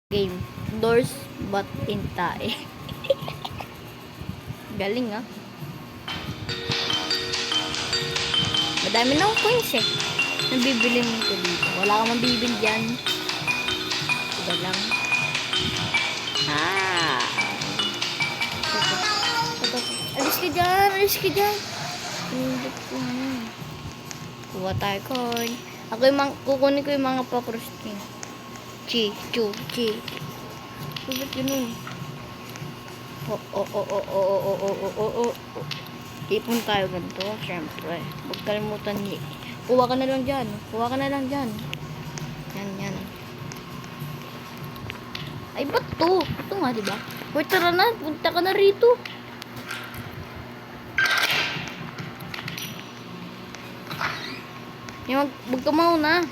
Game. Doors but in tae. Galing ah. Madami na akong coins eh. Nabibili mo ito dito. Wala kang mabibili dyan. Iba lang. Ah. Alis ka dyan. Alis ka dyan. Kuha tayo coin. Ako yung kukunin ko yung mga pa-cross king. Chi. Bakit ganun? Ipon tayo ganito, syempre. Huwag kalimutan niya. Kuha ka na lang dyan. Yan. Ay, ba't to? Ito nga, diba? Hoy, tara na. Punta ka na rito. Yan, huwag ka mauna.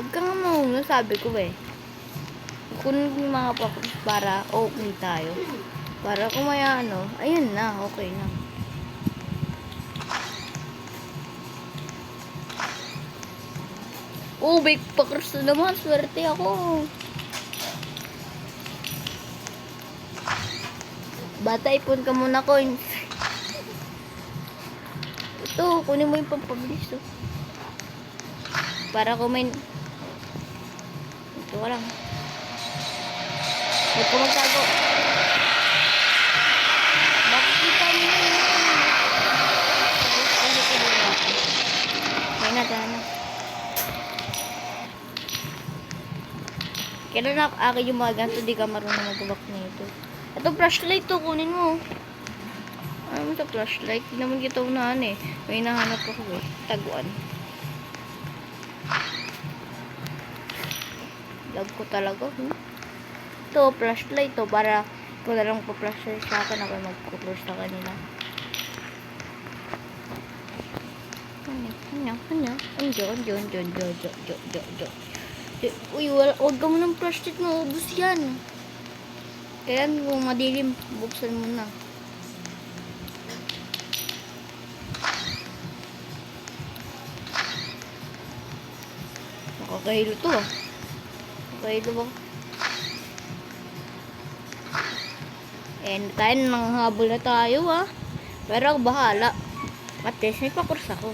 Huwag ka nga mauna, sabi ko eh. Kunin yung mga papos para okay tayo. Para kung may ano, ayun na, okay na. Oh, bake pakros na naman. Swerte ako. Bata, ipon ka muna coins. Ito, kunin mo yung pampabilis. Oh. Para kung may... Ito ka lang. Huwag ko magtago. Bakit kita mo yun? May na. Kailan na akin yung mga ganito, di ka marunong magubak na ito. Ito flashlight to, kunin mo. Ano mo ito flashlight? Hindi naman kita unahan eh. May nahanap ako eh. Taguan. Lag ko talaga. Ito, flashlight to. Para kung na lang pa-flashlight sa akin, ako mag-close sa kanila. Ano? Uy, huwag ka mo ng flashlight mo. Ubus yan. Kaya kung madilim, buksan mo na. Nakakahilo to ah. Nakakahilo ba? Tayo nanghabol na tayo ah. Pero ako bahala. At least may pakurs ako.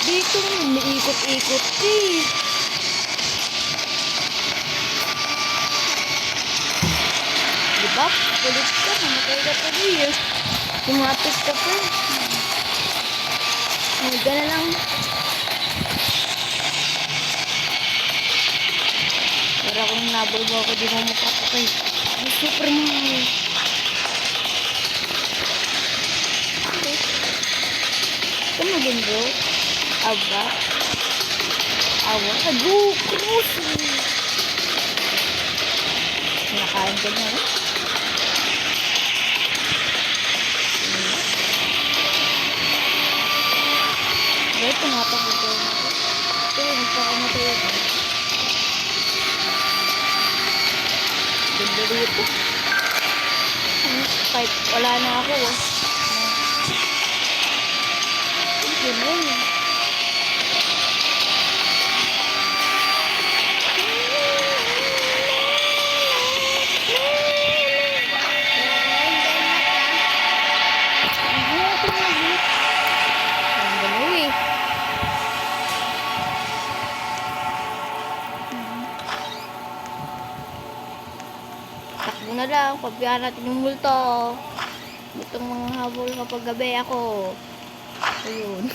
Dito umiikot-ikot eh. Diba? Kulit ka. Namatay ka pa rin. Kumapit ka pa. Huwag na lang. Para kung nabulbaw ko, di mo makapakay. Super mahal. Ito maging bro. Awa. Aduh, krus. Nakain ka niya, eh. Guys, tumatak ito. Ito, nagpakamatay ito. Ganda dito. Kahit wala na ako, oh. Ganun. Takbo na lang, pagbihan natin yung multo. Itong mga habol kapag gabi ako. Ayun.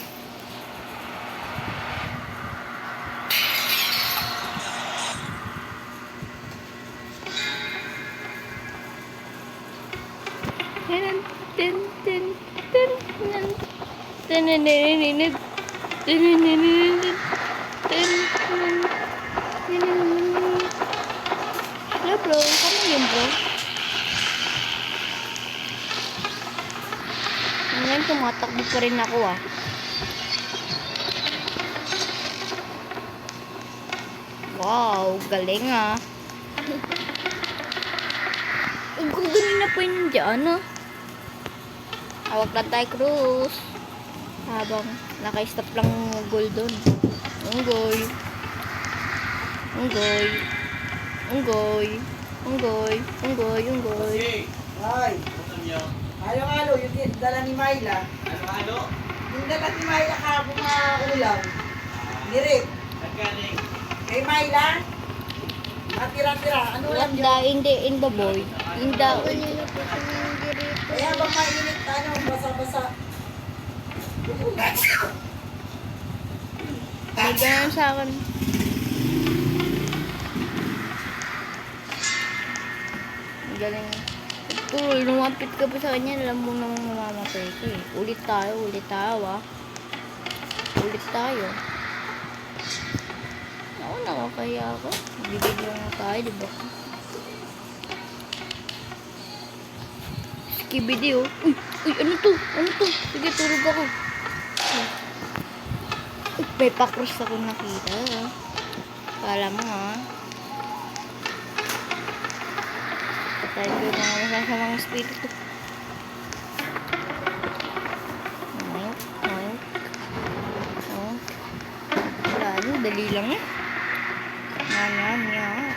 Hello bro, kamu yun bro? Ngayon tumatakbo pa rin ako ah. Wow, galing ah. Ang ganina pa yun dyan ah. Hawak lang tayo, Cruz. Habang naka-stop lang yung goal doon. Unggoy. Unggoy. Unggoy. Unggoy. Unggoy. Unggoy. Ay, halo-halo, yung dala ni Myla. Halo-halo? Yung dala ni Myla kahapon na ulam. Direk. Nagkaling. Kay Myla, tira-tira. Ano What ulam the, yun? in the boy. In the, Kaya habang mainit, basa-basa. may ganun sa akin. Ang galing. Tuloy, lumapit ka pa sa kanya, alam mo nang mamamatay ka eh. Ulit tayo ah. Ulit tayo. Ako, nakakaya ako. Bibig lang tayo, diba? Skibidi oh. Uy, uy, ano to? Ano to? Sige, turog ako. Uy, may pakros ako nakita. Kala mo ah. Patay ko yung mga masasamang espiritu. Oink, oink. Oink. Wala ano, dali lang eh. Nanamya.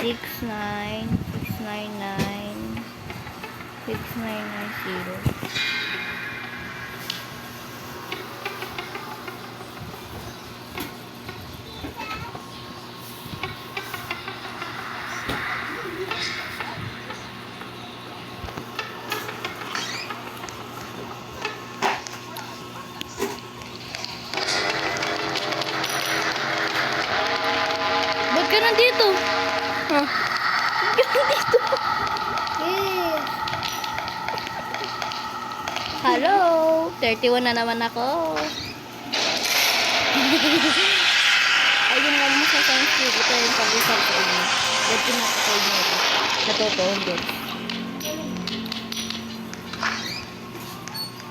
6990. Ba't ka nandito? Ha? Ba't ka nandito? Hello! 31 na naman ako. Ayun nga mo sa science video. Ito yung pag-usap ko inyo. Ba't pinapakay nyo ito? Sa totoo din.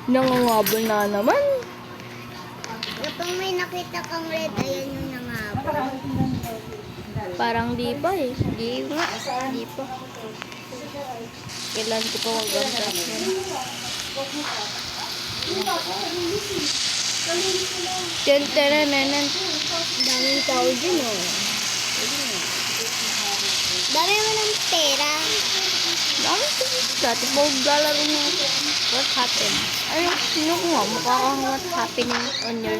Nangangabol na naman. Kapag may nakita kang red, ayan yung nangabot. Parang di pa eh. Di nga. Di pa. Kailan ko pa mag-ganda yan. Tentaranan. Daming tao dyan, oh. Dami mo ng pera. Dami ko. Dati pa maglalaro na what happened. Ay, sino ko nga? Mukha kang what happening on your...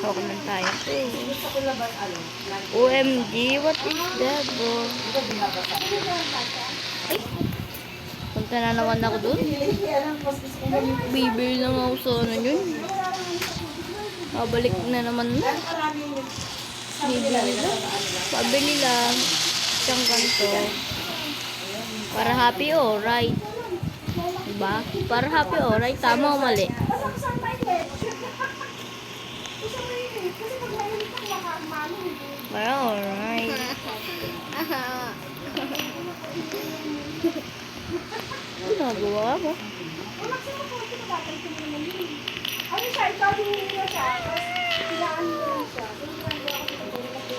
Talk lang tayo. OMG, what is that, bro? Ay, punta na naman ako dun. Bibili lang ako sa ano yun. Pabalik na naman na. Bibili lang. Pabili lang. Isang ganito. Para happy, alright. Diba? Para happy, alright. Tama o mali? Para alright. Ano nagawa mo?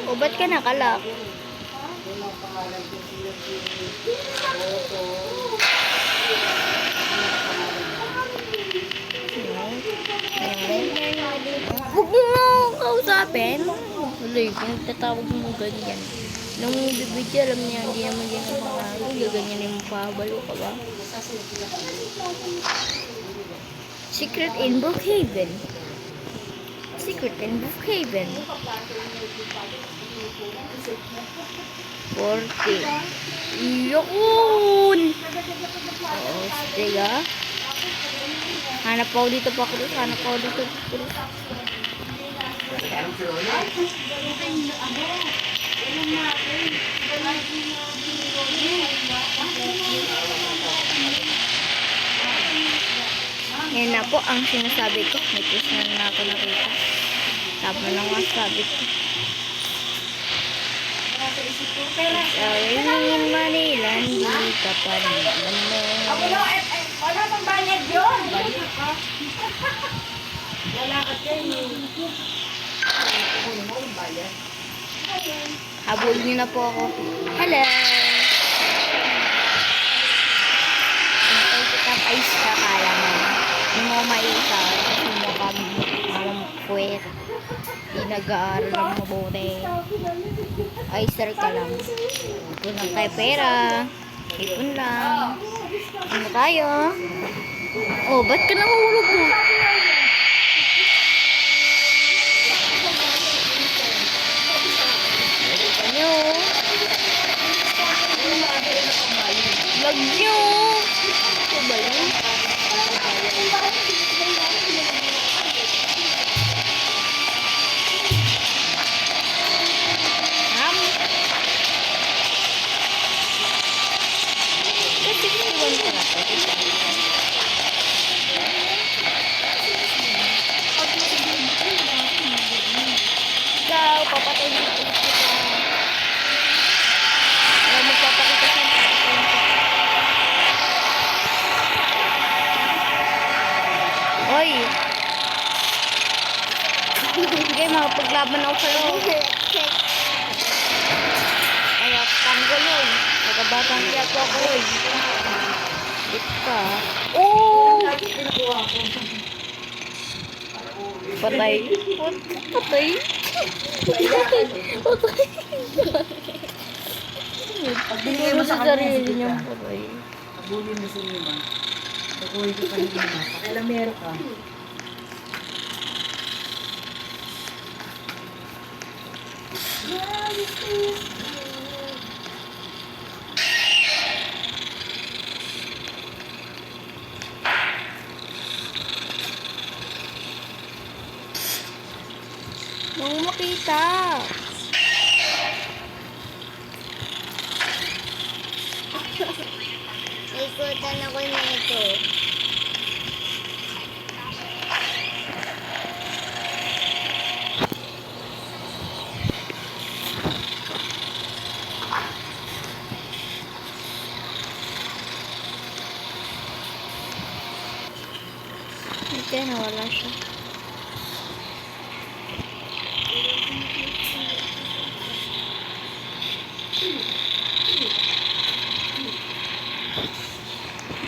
O, ba't ka nakalak? Huwag mo nga akong kausapin. Wala yung pinagtatawag mo ganyan. Nung bibidyo, alam niya, hindi naman yan ang mga gaganyan yung pahabalo ka ba? Secret in Brookhaven. Secret in Brookhaven. 40. Yun! Oo, stiga. Hanap ako dito pa, Cruz. Hanap ako dito, Cruz. Yan na po ang sinasabi ko. May post na ako nakita. Tama na nga sabi ko. Raining in Manila, hindi ka pa rin alam mo. Ako no, wala pang bayad yun. Balik ka. Lalakad kayo. Kukunin mo yung bayad. Habol niyo na po ako. Hello! Ang kita pa isa kala mo. Hindi mo maisa. Kasi mo kami puwet. Hindi nag-aaral ng mabuti. Ay, sir ka lang. Ipon lang tayo pera. Ipon lang. Ano tayo? Oh, ba't ka nahulog mo? Ano? Vlog nyo. Ito ba yun? Ham? Kasi iwan ko na to. Ikaw, papatay mo ito kita. Ayaw mo papakita sa papatay mo. Oy! Sige, makapaglaban ako sa'yo. Ay, tanggol yun. Nagkabatang tiyato ako eh. Bit ka. Oh! Patay. Patay. Patay. Hindi mo sa sarili niyang patay. Abulin mo si Lima. Pagkuhin ko pa ni Lima. Pakilamero ka. Nung makita. Ikutan ako nito. Hindi, nawala siya.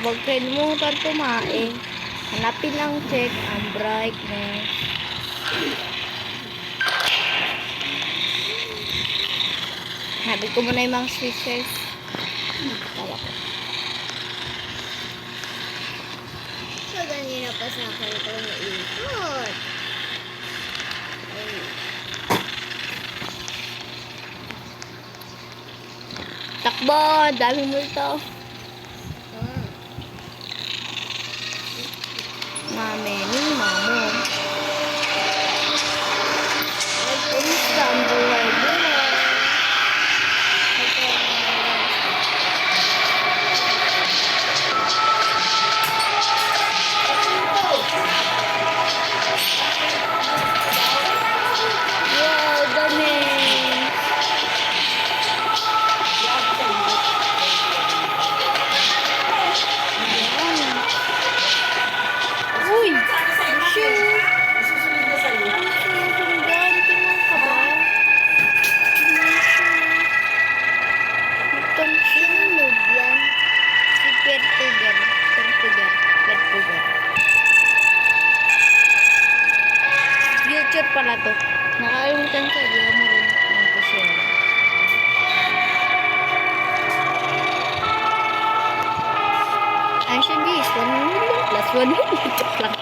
Huwag kalimutan tumae. Hanapin ang check ang brightness. Habit ko muna yung mga switches. Tawa ko. So, ganina pa sa akin ito maikot. Takbo! Daming multo. Mame, ni mamo. Kumusta ang buhay-buhay? Wow, dami. Uy! Shoot! Isusunod na sa'yo. Sundan, tingnan ka ba? Itong Sinunog yan. si Pertugan. Pertugan. Pertugan. Future pala to. Nakalimutan ko, di ako marunong mag-share. Ay, siya guys, 1 million plus 1 million lang.